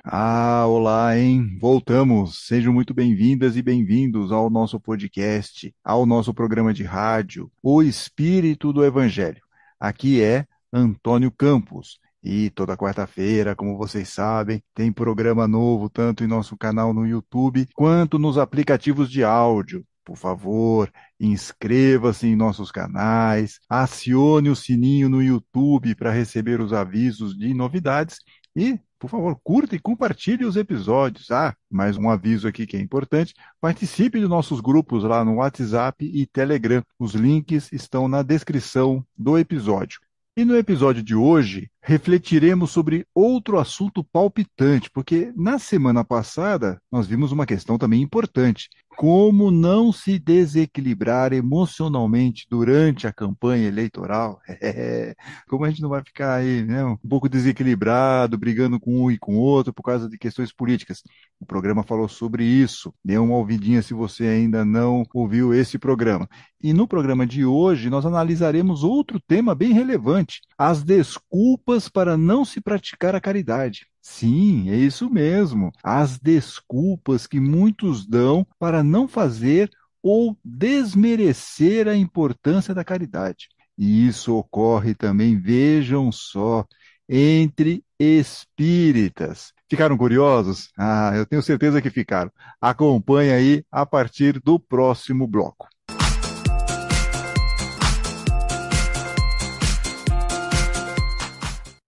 Olá, hein? Voltamos. Sejam muito bem-vindas e bem-vindos ao nosso podcast, ao nosso programa de rádio, O Espírito do Evangelho. Aqui é Antônio Campos. E toda quarta-feira, como vocês sabem, tem programa novo tanto em nosso canal no YouTube quanto nos aplicativos de áudio. Por favor, inscreva-se em nossos canais, acione o sininho no YouTube para receber os avisos de novidades e, por favor, curta e compartilhe os episódios. Mais um aviso aqui que é importante. Participe dos nossos grupos lá no WhatsApp e Telegram. Os links estão na descrição do episódio. E no episódio de hoje, refletiremos sobre outro assunto palpitante, porque na semana passada nós vimos uma questão também importante. Como não se desequilibrar emocionalmente durante a campanha eleitoral? Como a gente não vai ficar aí, né, um pouco desequilibrado, brigando com um e com o outro por causa de questões políticas? O programa falou sobre isso. Dê uma ouvidinha se você ainda não ouviu esse programa. E no programa de hoje, nós analisaremos outro tema bem relevante: as desculpas para não se praticar a caridade. Sim, é isso mesmo. As desculpas que muitos dão para não fazer ou desmerecer a importância da caridade. E isso ocorre também, vejam só, entre espíritas. Ficaram curiosos? Eu tenho certeza que ficaram. Acompanhe aí a partir do próximo bloco.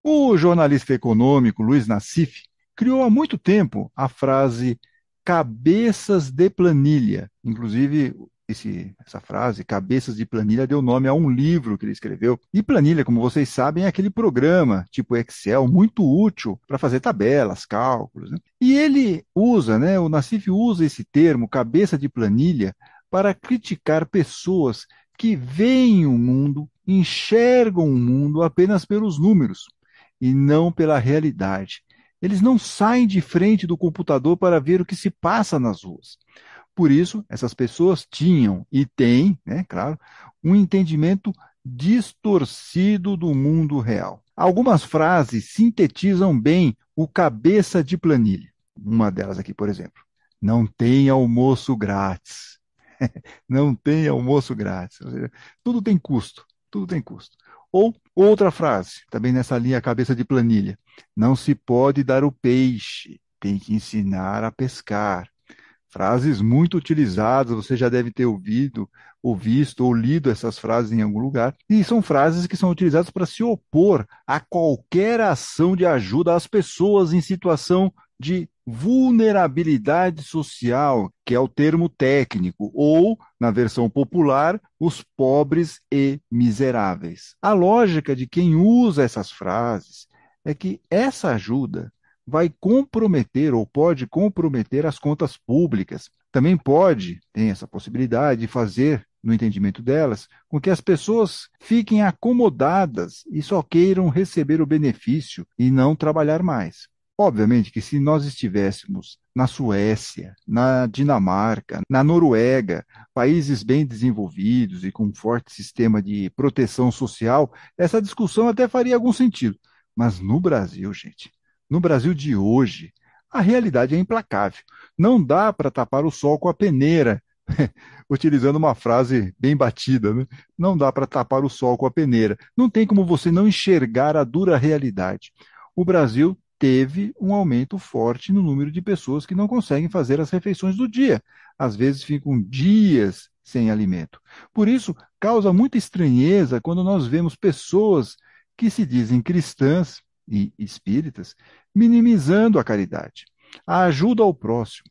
O jornalista econômico Luiz Nassif criou há muito tempo a frase cabeças de planilha. Inclusive, essa frase, cabeças de planilha, deu nome a um livro que ele escreveu. E planilha, como vocês sabem, é aquele programa tipo Excel muito útil para fazer tabelas, cálculos, né? E ele usa, né, o Nassif usa esse termo, cabeça de planilha, para criticar pessoas que veem o mundo, enxergam o mundo apenas pelos números e não pela realidade. Eles não saem de frente do computador para ver o que se passa nas ruas. Por isso, essas pessoas tinham e têm, né, claro, um entendimento distorcido do mundo real. Algumas frases sintetizam bem o cabeça de planilha. Uma delas aqui, por exemplo: não tem almoço grátis. Não tem almoço grátis. Ou seja, tudo tem custo. Tudo tem custo. Ou outra frase, também nessa linha cabeça de planilha: não se pode dar o peixe, tem que ensinar a pescar. Frases muito utilizadas, você já deve ter ouvido, ou visto, ou lido essas frases em algum lugar. E são frases que são utilizadas para se opor a qualquer ação de ajuda às pessoas em situação de vulnerabilidade social, que é o termo técnico, ou, na versão popular, os pobres e miseráveis. A lógica de quem usa essas frases é que essa ajuda vai comprometer ou pode comprometer as contas públicas. Também pode, tem essa possibilidade de fazer, no entendimento delas, com que as pessoas fiquem acomodadas e só queiram receber o benefício e não trabalhar mais. Obviamente que se nós estivéssemos na Suécia, na Dinamarca, na Noruega, países bem desenvolvidos e com um forte sistema de proteção social, essa discussão até faria algum sentido. Mas no Brasil, gente, no Brasil de hoje, a realidade é implacável. Não dá para tapar o sol com a peneira, utilizando uma frase bem batida, né? Não dá para tapar o sol com a peneira. Não tem como você não enxergar a dura realidade. O Brasil teve um aumento forte no número de pessoas que não conseguem fazer as refeições do dia. Às vezes ficam dias sem alimento. Por isso, causa muita estranheza quando nós vemos pessoas que se dizem cristãs e espíritas minimizando a caridade, a ajuda ao próximo.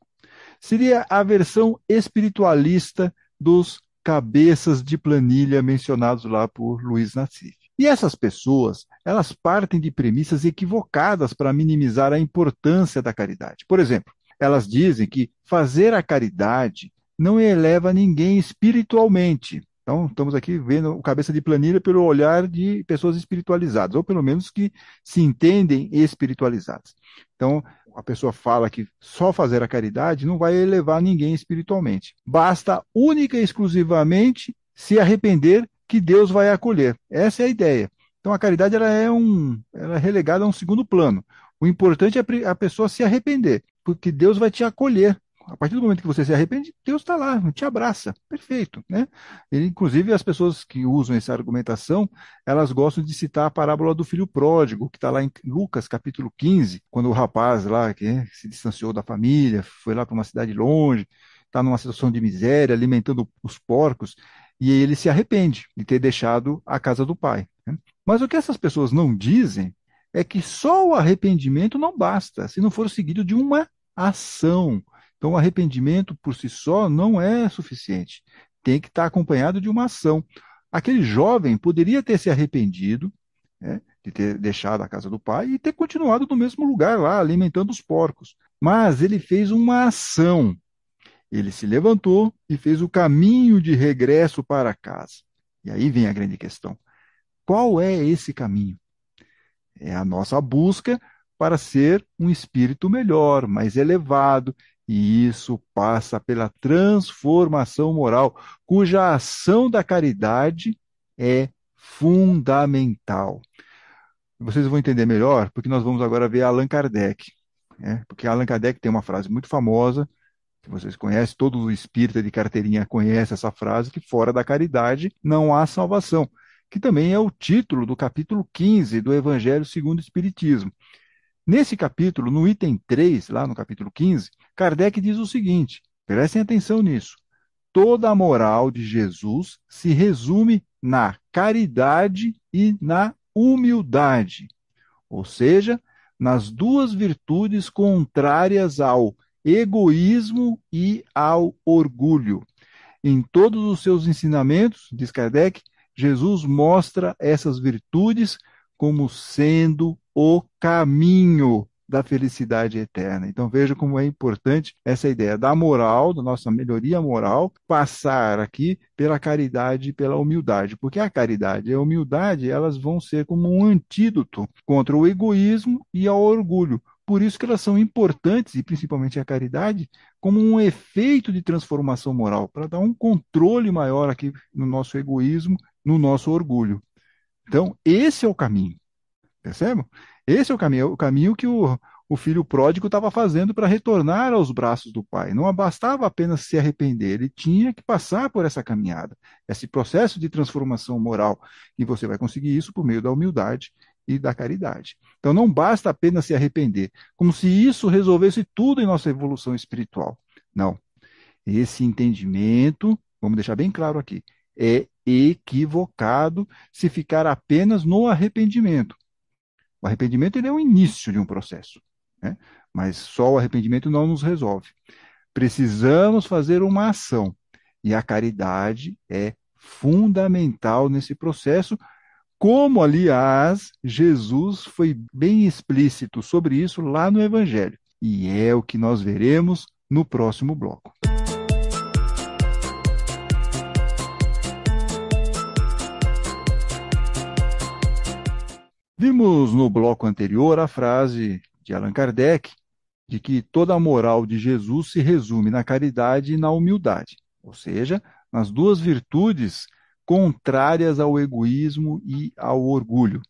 Seria a versão espiritualista dos cabeças de planilha mencionados lá por Luiz Nassif. E essas pessoas, elas partem de premissas equivocadas para minimizar a importância da caridade. Por exemplo, elas dizem que fazer a caridade não eleva ninguém espiritualmente. Então, estamos aqui vendo o cabeça de planilha pelo olhar de pessoas espiritualizadas, ou pelo menos que se entendem espiritualizadas. Então, a pessoa fala que só fazer a caridade não vai elevar ninguém espiritualmente. Basta única e exclusivamente se arrepender que Deus vai acolher. Essa é a ideia. Então, a caridade ela é relegada a um segundo plano. O O importante é a pessoa se arrepender, porque Deus vai te acolher. A partir do momento que você se arrepende, Deus está lá, te abraça. Perfeito, né? Inclusive, as pessoas que usam essa argumentação, elas gostam de citar a parábola do filho pródigo, que está lá em Lucas, capítulo 15, quando o rapaz lá, que se distanciou da família, foi lá para uma cidade longe, está numa situação de miséria, alimentando os porcos, e ele se arrepende de ter deixado a casa do pai, né? Mas o que essas pessoas não dizem é que só o arrependimento não basta, se não for seguido de uma ação. Então, o arrependimento por si só não é suficiente. Tem que estar acompanhado de uma ação. Aquele jovem poderia ter se arrependido, né, de ter deixado a casa do pai e ter continuado no mesmo lugar lá, alimentando os porcos. Mas ele fez uma ação. Ele se levantou e fez o caminho de regresso para casa. E aí vem a grande questão. Qual é esse caminho? É a nossa busca para ser um espírito melhor, mais elevado, e isso passa pela transformação moral, cuja ação da caridade é fundamental. Vocês vão entender melhor, porque nós vamos agora ver Allan Kardec, né? Porque Allan Kardec tem uma frase muito famosa, que vocês conhecem, todo o espírita de carteirinha conhece essa frase, que fora da caridade não há salvação, que também é o título do capítulo 15 do Evangelho segundo o Espiritismo. Nesse capítulo, no item 3, lá no capítulo 15, Kardec diz o seguinte, prestem atenção nisso, toda a moral de Jesus se resume na caridade e na humildade, ou seja, nas duas virtudes contrárias ao egoísmo e ao orgulho. Em todos os seus ensinamentos, diz Kardec, Jesus mostra essas virtudes como sendo o caminho da felicidade eterna. Então veja como é importante essa ideia da moral, da nossa melhoria moral, passar aqui pela caridade e pela humildade, porque a caridade e a humildade, elas vão ser como um antídoto contra o egoísmo e ao orgulho. Por isso que elas são importantes, e principalmente a caridade, como um efeito de transformação moral, para dar um controle maior aqui no nosso egoísmo, no nosso orgulho. Então, esse é o caminho, percebe? Esse é o caminho que o filho pródigo estava fazendo para retornar aos braços do pai. Não bastava apenas se arrepender, ele tinha que passar por essa caminhada, esse processo de transformação moral. E você vai conseguir isso por meio da humildade e da caridade. Então não basta apenas se arrepender, como se isso resolvesse tudo em nossa evolução espiritual. Não. Esse entendimento, vamos deixar bem claro aqui, é equivocado se ficar apenas no arrependimento. O arrependimento ele é o início de um processo, né? Mas só o arrependimento não nos resolve. Precisamos fazer uma ação, e a caridade é fundamental nesse processo, como, aliás, Jesus foi bem explícito sobre isso lá no Evangelho. E é o que nós veremos no próximo bloco. Vimos no bloco anterior a frase de Allan Kardec de que toda a moral de Jesus se resume na caridade e na humildade, ou seja, nas duas virtudes contrárias ao egoísmo e ao orgulho.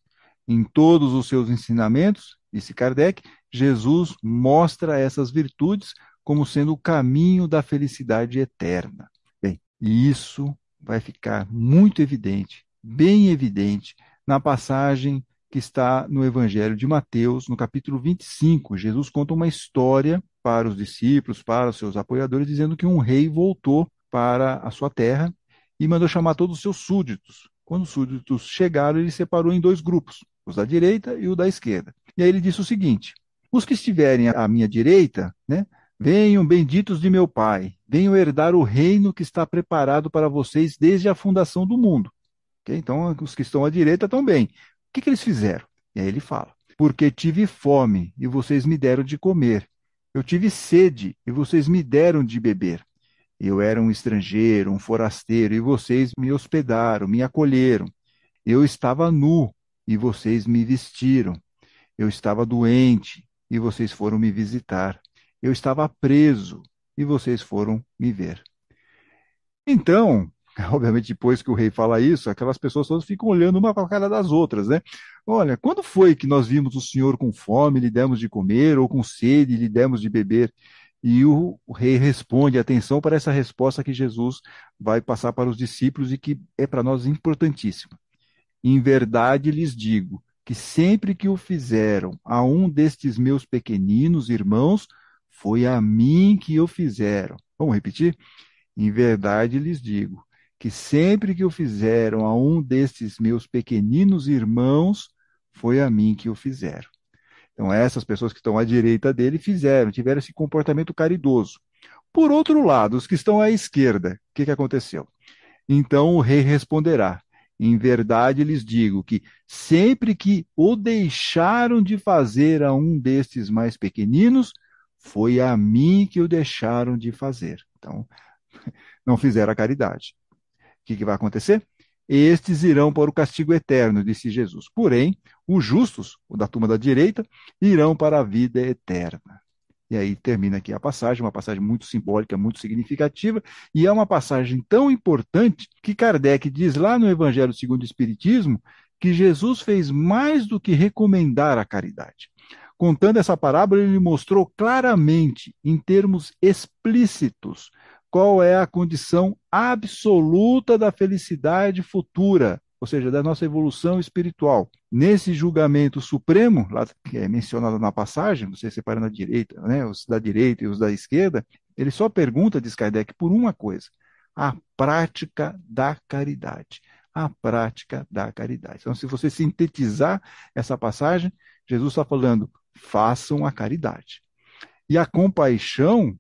Em todos os seus ensinamentos, disse Kardec, Jesus mostra essas virtudes como sendo o caminho da felicidade eterna. Bem, e isso vai ficar muito evidente, bem evidente, na passagem que está no Evangelho de Mateus, no capítulo 25. Jesus conta uma história para os discípulos, para os seus apoiadores, dizendo que um rei voltou para a sua terra e mandou chamar todos os seus súditos. Quando os súditos chegaram, ele separou em dois grupos, os da direita e o da esquerda. E aí ele disse o seguinte: os que estiverem à minha direita, né, venham benditos de meu Pai, venham herdar o reino que está preparado para vocês desde a fundação do mundo. Okay? Então, os que estão à direita estão bem. O que eles fizeram? E aí ele fala: porque tive fome e vocês me deram de comer. Eu tive sede e vocês me deram de beber. Eu era um estrangeiro, um forasteiro, e vocês me hospedaram, me acolheram. Eu estava nu e vocês me vestiram. Eu estava doente e vocês foram me visitar. Eu estava preso e vocês foram me ver. Então, Obviamente, depois que o rei fala isso, aquelas pessoas todas ficam olhando uma para a cara das outras, né? Olha, quando foi que nós vimos o senhor com fome, e lhe demos de comer, ou com sede, e lhe demos de beber? E o rei responde, atenção para essa resposta que Jesus vai passar para os discípulos e que é para nós importantíssima. Em verdade lhes digo que sempre que o fizeram a um destes meus pequeninos irmãos, foi a mim que o fizeram. Vamos repetir? Em verdade lhes digo que sempre que o fizeram a um destes meus pequeninos irmãos, foi a mim que o fizeram. Então, essas pessoas que estão à direita dele tiveram esse comportamento caridoso. Por outro lado, os que estão à esquerda, o que aconteceu? Então o rei responderá: em verdade lhes digo que sempre que o deixaram de fazer a um destes mais pequeninos, foi a mim que o deixaram de fazer. Então, não fizeram a caridade. O que vai acontecer? Estes irão para o castigo eterno, disse Jesus. Porém, os justos, o da turma da direita, irão para a vida eterna. E aí termina aqui a passagem, uma passagem muito simbólica, muito significativa, e é uma passagem tão importante que Kardec diz lá no Evangelho segundo o Espiritismo que Jesus fez mais do que recomendar a caridade. Contando essa parábola, ele mostrou claramente, em termos explícitos, qual é a condição absoluta da felicidade futura, ou seja, da nossa evolução espiritual. Nesse julgamento supremo, lá que é mencionado na passagem, você separando a direita, né, os da direita e os da esquerda, ele só pergunta, diz Kardec, por uma coisa: a prática da caridade. A prática da caridade. Então, se você sintetizar essa passagem, Jesus está falando: façam a caridade. E a compaixão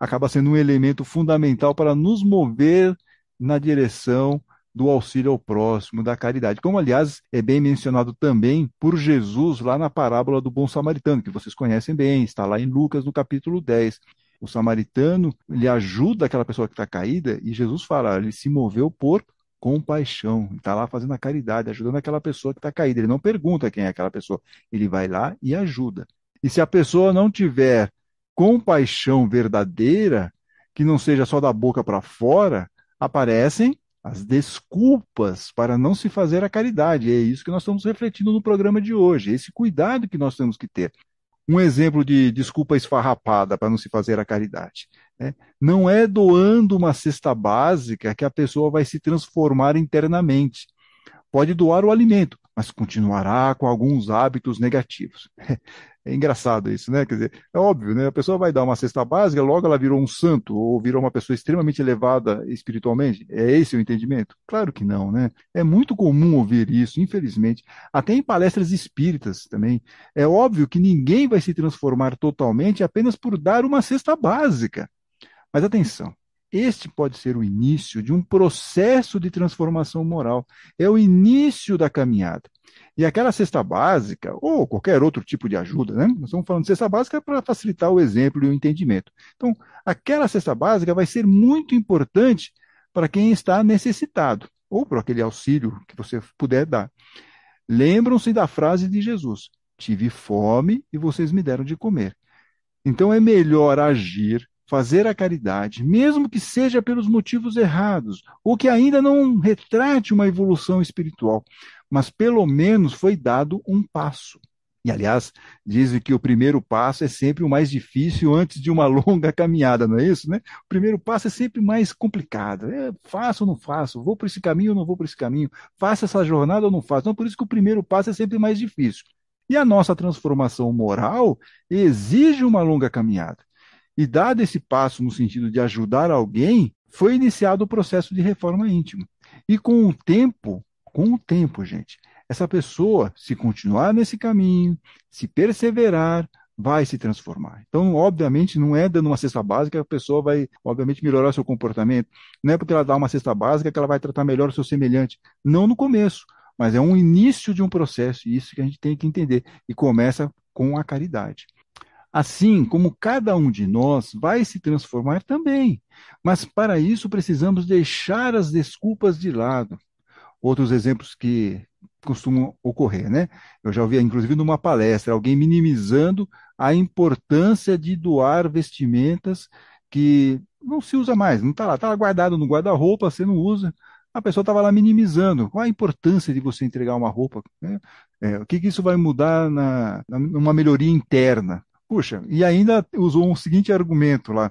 acaba sendo um elemento fundamental para nos mover na direção do auxílio ao próximo, da caridade. Como, aliás, é bem mencionado também por Jesus lá na parábola do bom samaritano, que vocês conhecem bem, está lá em Lucas, no capítulo 10. O samaritano, ele ajuda aquela pessoa que está caída, e Jesus fala, ele se moveu por compaixão, está lá fazendo a caridade, ajudando aquela pessoa que está caída. Ele não pergunta quem é aquela pessoa, ele vai lá e ajuda. E se a pessoa não tiver compaixão verdadeira, que não seja só da boca para fora, aparecem as desculpas para não se fazer a caridade. É isso que nós estamos refletindo no programa de hoje, esse cuidado que nós temos que ter. Um exemplo de desculpa esfarrapada para não se fazer a caridade, né? Não é doando uma cesta básica que a pessoa vai se transformar internamente. Pode doar o alimento, mas continuará com alguns hábitos negativos. É engraçado isso, né? Quer dizer, é óbvio, né? A pessoa vai dar uma cesta básica, logo ela virou um santo ou virou uma pessoa extremamente elevada espiritualmente. É esse o entendimento? Claro que não, né? É muito comum ouvir isso, infelizmente, até em palestras espíritas também. É óbvio que ninguém vai se transformar totalmente apenas por dar uma cesta básica. Mas atenção, este pode ser o início de um processo de transformação moral. É o início da caminhada. E aquela cesta básica, ou qualquer outro tipo de ajuda, né? Nós estamos falando de cesta básica para facilitar o exemplo e o entendimento. Então, aquela cesta básica vai ser muito importante para quem está necessitado, ou para aquele auxílio que você puder dar. Lembram-se da frase de Jesus: tive fome e vocês me deram de comer. Então é melhor agir, fazer a caridade, mesmo que seja pelos motivos errados, ou que ainda não retrate uma evolução espiritual, mas pelo menos foi dado um passo. E, aliás, dizem que o primeiro passo é sempre o mais difícil antes de uma longa caminhada, não é isso, né? O primeiro passo é sempre mais complicado. Faço ou não faço? Vou por esse caminho ou não vou por esse caminho? Faço essa jornada ou não faço? Então, por isso que o primeiro passo é sempre mais difícil. E a nossa transformação moral exige uma longa caminhada. E dado esse passo no sentido de ajudar alguém, foi iniciado o processo de reforma íntima. E com o tempo, gente, essa pessoa, se continuar nesse caminho, se perseverar, vai se transformar. Então, obviamente, não é dando uma cesta básica que a pessoa vai, obviamente, melhorar seu comportamento. Não é porque ela dá uma cesta básica que ela vai tratar melhor o seu semelhante. Não no começo, mas é um início de um processo, e isso que a gente tem que entender. E começa com a caridade. Assim como cada um de nós vai se transformar também. Mas para isso precisamos deixar as desculpas de lado. Outros exemplos que costumam ocorrer, né? Eu já ouvi, inclusive, numa palestra, alguém minimizando a importância de doar vestimentas que não se usa mais, não está lá guardado no guarda-roupa, você não usa. A pessoa estava lá minimizando. Qual a importância de você entregar uma roupa, né? O que isso vai mudar numa melhoria interna? Puxa, e ainda usou um seguinte argumento lá: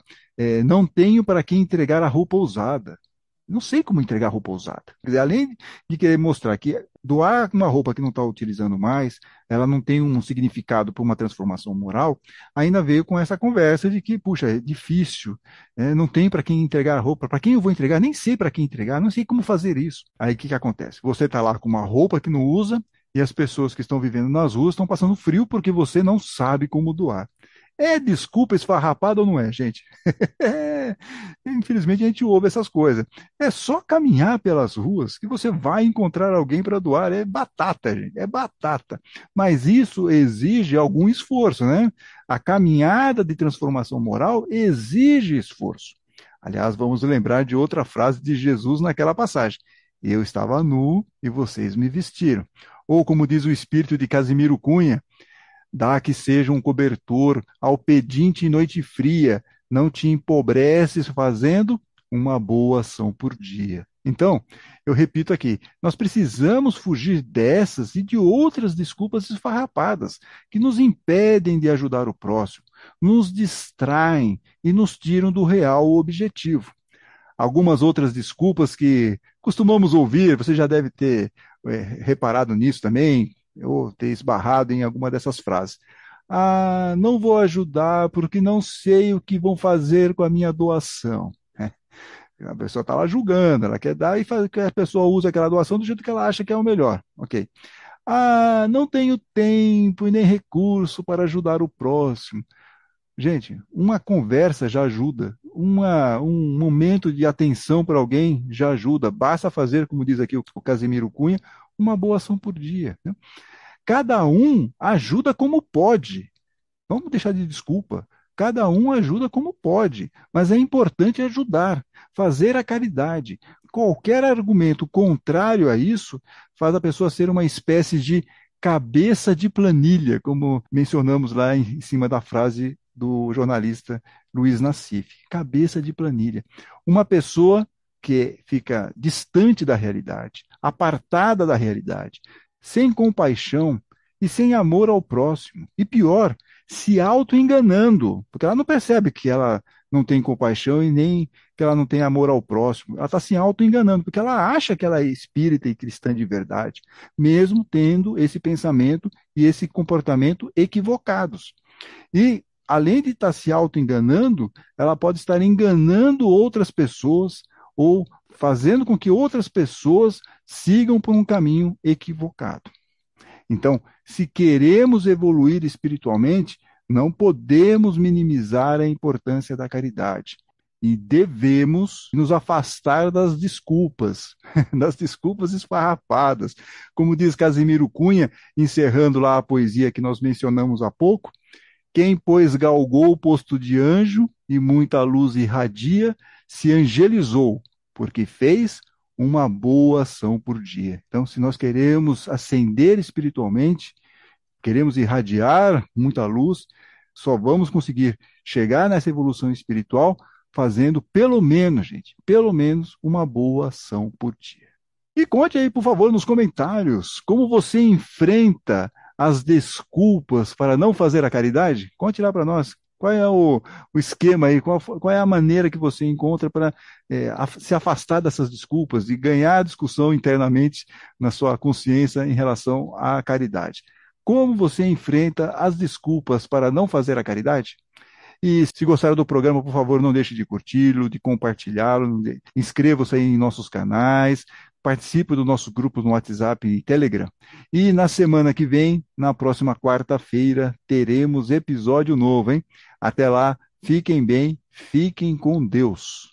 não tenho para quem entregar a roupa usada. Não sei como entregar roupa usada. Quer dizer, além de querer mostrar que doar uma roupa que não está utilizando mais, ela não tem um significado para uma transformação moral, ainda veio com essa conversa de que, puxa, é difícil, não tem para quem entregar a roupa, para quem eu vou entregar, nem sei para quem entregar, não sei como fazer isso. Aí o que acontece? Você está lá com uma roupa que não usa e as pessoas que estão vivendo nas ruas estão passando frio porque você não sabe como doar. É desculpa esfarrapada ou não é, gente? É, infelizmente a gente ouve essas coisas. É só caminhar pelas ruas que você vai encontrar alguém para doar. É batata, gente, é batata. Mas isso exige algum esforço, né? A caminhada de transformação moral exige esforço. Aliás, vamos lembrar de outra frase de Jesus naquela passagem: eu estava nu e vocês me vestiram. Ou como diz o espírito de Casimiro Cunha: dá que seja um cobertor ao pedinte em noite fria, não te empobreces fazendo uma boa ação por dia. Então, eu repito aqui, nós precisamos fugir dessas e de outras desculpas esfarrapadas que nos impedem de ajudar o próximo, nos distraem e nos tiram do real objetivo. Algumas outras desculpas que costumamos ouvir, você já deve ter reparado nisso também, ou ter esbarrado em alguma dessas frases. Ah, não vou ajudar porque não sei o que vão fazer com a minha doação. A pessoa está lá julgando, ela quer dar e faz, que a pessoa usa aquela doação do jeito que ela acha que é o melhor. Ok. Ah, não tenho tempo e nem recurso para ajudar o próximo. Gente, uma conversa já ajuda, um momento de atenção para alguém já ajuda. Basta fazer, como diz aqui o Casimiro Cunha, uma boa ação por dia, né? Cada um ajuda como pode. Vamos deixar de desculpa. Cada um ajuda como pode, mas é importante ajudar, fazer a caridade. Qualquer argumento contrário a isso faz a pessoa ser uma espécie de cabeça de planilha, como mencionamos lá em cima da frase do jornalista Luiz Nassif. Cabeça de planilha. Uma pessoa que fica distante da realidade, apartada da realidade, sem compaixão e sem amor ao próximo. E pior, se auto-enganando, porque ela não percebe que ela não tem compaixão e nem que ela não tem amor ao próximo. Ela está se auto-enganando, porque ela acha que ela é espírita e cristã de verdade, mesmo tendo esse pensamento e esse comportamento equivocados. E, além de estar se auto-enganando, ela pode estar enganando outras pessoas ou fazendo com que outras pessoas sigam por um caminho equivocado. Então, se queremos evoluir espiritualmente, não podemos minimizar a importância da caridade. E devemos nos afastar das desculpas, das desculpas esfarrapadas. Como diz Casimiro Cunha, encerrando lá a poesia que nós mencionamos há pouco: quem, pois, galgou o posto de anjo e muita luz irradia, se angelizou, porque fez uma boa ação por dia. Então, se nós queremos ascender espiritualmente, queremos irradiar muita luz, só vamos conseguir chegar nessa evolução espiritual fazendo pelo menos, gente, pelo menos uma boa ação por dia. E conte aí, por favor, nos comentários, como você enfrenta as desculpas para não fazer a caridade. Conte lá para nós. Qual é o esquema aí? Qual é a maneira que você encontra para se afastar dessas desculpas e ganhar a discussão internamente na sua consciência em relação à caridade? Como você enfrenta as desculpas para não fazer a caridade? E se gostaram do programa, por favor, não deixe de curti-lo, de compartilhá-lo, inscreva-se aí em nossos canais, participe do nosso grupo no WhatsApp e Telegram. E na semana que vem, na próxima quarta-feira, teremos episódio novo, hein? Até lá, fiquem bem, fiquem com Deus.